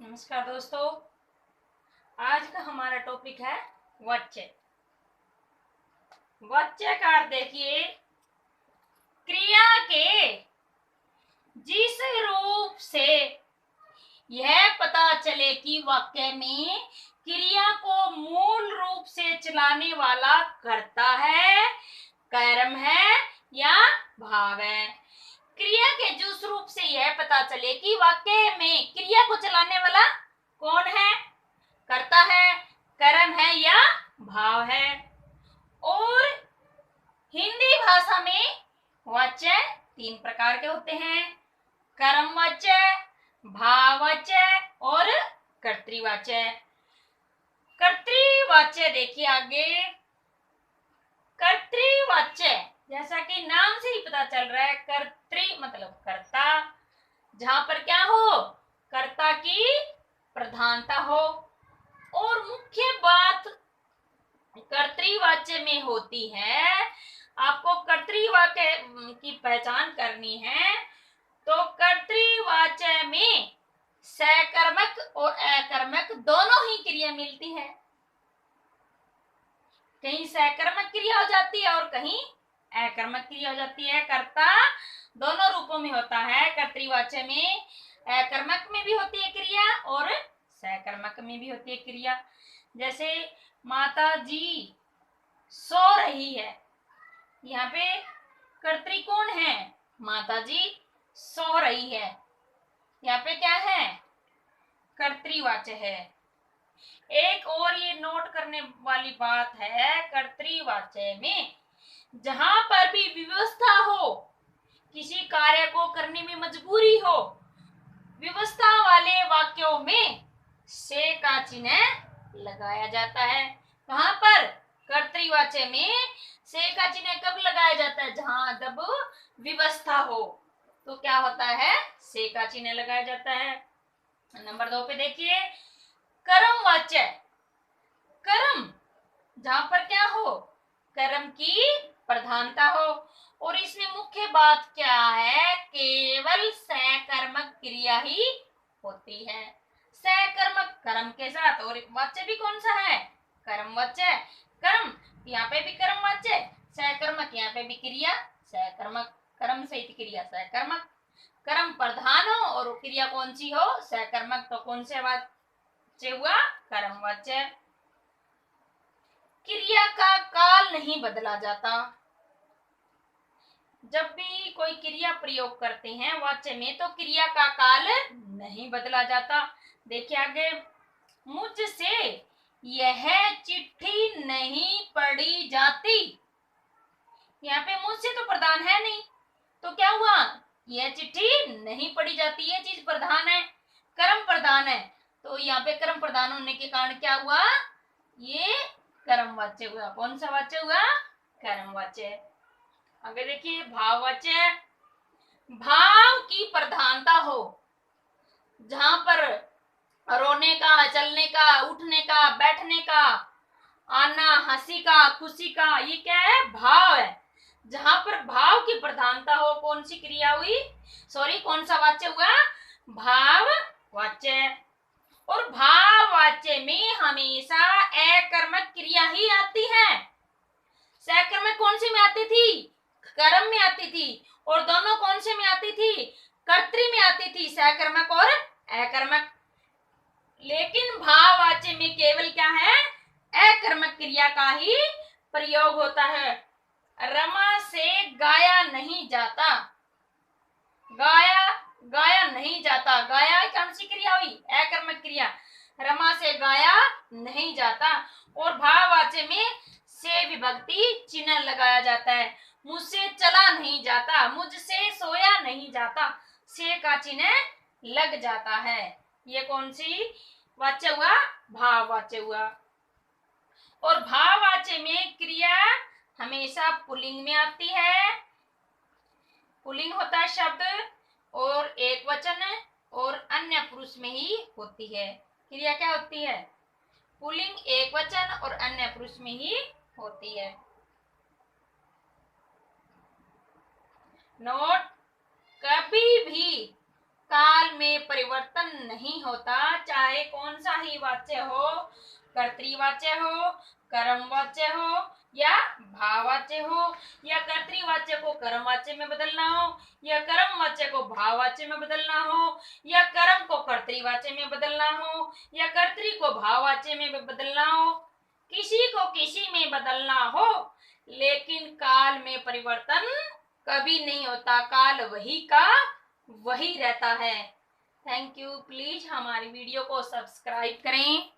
नमस्कार दोस्तों। आज का हमारा टॉपिक है वाच्य। वाच्य का अर्थ देखिए, क्रिया के जिस रूप से यह पता चले कि वाक्य में क्रिया को मूल रूप से चलाने वाला कर्ता है, कर्म है या भाव है। क्रिया के जिस रूप से यह पता चले कि वाक्य में क्रिया को चलाने वाला कौन है, कर्ता है, कर्म है या भाव है। और हिंदी भाषा में वाच्य 3 प्रकार के होते हैं: कर्मवाच्य, भाववाच्य और कर्तृवाच्य। कर्तृवाच्य देखिए आगे। कर्तृवाच्य जैसा कि नाम से ही पता चल रहा है, कर्तृ मतलब कर्ता, जहां पर क्या हो, कर्ता की प्रधानता हो। और मुख्य बात कर्तृवाच्य में होती है, आपको कर्तृवाच्य की पहचान करनी है तो कर्तृवाच्य में सकर्मक और अकर्मक दोनों ही क्रिया मिलती है। कहीं सकर्मक क्रिया हो जाती है और कहीं अकर्मक क्रिया हो जाती है। कर्ता दोनों रूपों में होता है। कर्तृवाच्य में अकर्मक में भी होती है क्रिया और सकर्मक में भी होती है क्रिया। जैसे माता जी सो रही है, यहाँ पे कर्तृ कौन है, माता जी सो रही है, यहाँ पे क्या है, कर्तृवाच्य है। एक और ये नोट करने वाली बात है, कर्तृवाच्य में जहां पर भी व्यवस्था हो, किसी कार्य को करने में मजबूरी हो, व्यवस्था वाले वाक्यों में से का चिन्ह लगाया जाता है। कहां पर, कर्तृवाच्य में से का चिन्ह कब लगाया जाता है, जहां जब व्यवस्था हो तो क्या होता है, से का चिन्ह लगाया जाता है। नंबर 2 पे देखिए, कर्मवाच्य। कर्म जहां पर क्या हो, कर्म की प्रधानता हो। और इसमें मुख्य बात क्या है, केवल सकर्मक क्रिया ही होती है। सकर्मक कर्म के साथ, और वाच्य भी कौन सा है, कर्मवाच्य। कर्म यहाँ पे भी कर्मवाच्य, सकर्मक यहाँ पे भी क्रिया सकर्मक, कर्म सहित क्रिया सकर्मक। कर्म प्रधान हो और क्रिया कौन सी हो, सकर्मक, तो कौन से वाच्य हुआ, कर्मवाच्य। क्रिया का काल नहीं बदला जाता। जब भी कोई क्रिया प्रयोग करते हैं वाच्य में तो क्रिया का काल नहीं बदला जाता। देखिए आगे, मुझसे यह चिट्ठी नहीं पढ़ी जाती। यहाँ पे मुझसे तो प्रधान है नहीं, तो क्या हुआ, यह चिट्ठी नहीं पढ़ी जाती, ये चीज प्रधान है, कर्म प्रधान है, तो यहाँ पे कर्म प्रधान होने के कारण क्या हुआ, ये कर्मवाच्य हुआ। कौन सा वाच्य हुआ, कर्मवाच्य। आगे देखिए, भाववाच्य। भाव की प्रधानता हो, जहां पर रोने का, चलने का, उठने का, बैठने का, आना, हंसी का, खुशी का, ये क्या है, भाव है। जहां पर भाव की प्रधानता हो, कौन सी क्रिया हुई, सॉरी कौन सा वाच्य हुआ, भाववाच्य। और भाववाच्य में हमेशा अकर्मक क्रिया ही आती है। सकर्मक कौन सी में आती थी, कर्म में आती थी, और दोनों कौन से में आती थी, कर्तृ में आती थी, सकर्मक और अकर्मक। लेकिन भाववाच्य में केवल क्या है, अकर्मक क्रिया का ही प्रयोग होता है। रमा से गाया नहीं जाता, गाया नहीं जाता, गाया कौन सी क्रिया हुई, अकर्मक क्रिया, रमा से गाया नहीं जाता। और भाववाच्य में से विभक्ति चिन्ह लगाया जाता है। मुझसे चला नहीं जाता, मुझसे सोया नहीं जाता, से का चिन्ह लग जाता है। ये कौन सी वाच्य हुआ, भाववाच्य हुआ। और भाववाच्य में क्रिया हमेशा पुल्लिंग में आती है, पुल्लिंग होता है शब्द, और एक वचन और अन्य पुरुष में ही होती है। क्रिया क्या होती है, पुल्लिंग, एक वचन और अन्य पुरुष में ही होती है। नोट, कभी भी काल में परिवर्तन नहीं होता, चाहे कौन सा ही वाच्य हो, कर्तृवाच्य हो, कर्मवाच्य हो या भाववाच्य हो, या कर्तृवाच्य को कर्मवाच्य में बदलना हो, या कर्मवाच्य को भाववाच्य में बदलना हो, या कर्म को कर्तृवाच्य में बदलना हो, या कर्तृ को भाववाच्य में बदलना हो, किसी को किसी में बदलना हो, लेकिन काल में परिवर्तन कभी नहीं होता। काल वही का वही रहता है। Thank you. प्लीज हमारी वीडियो को सब्सक्राइब करें।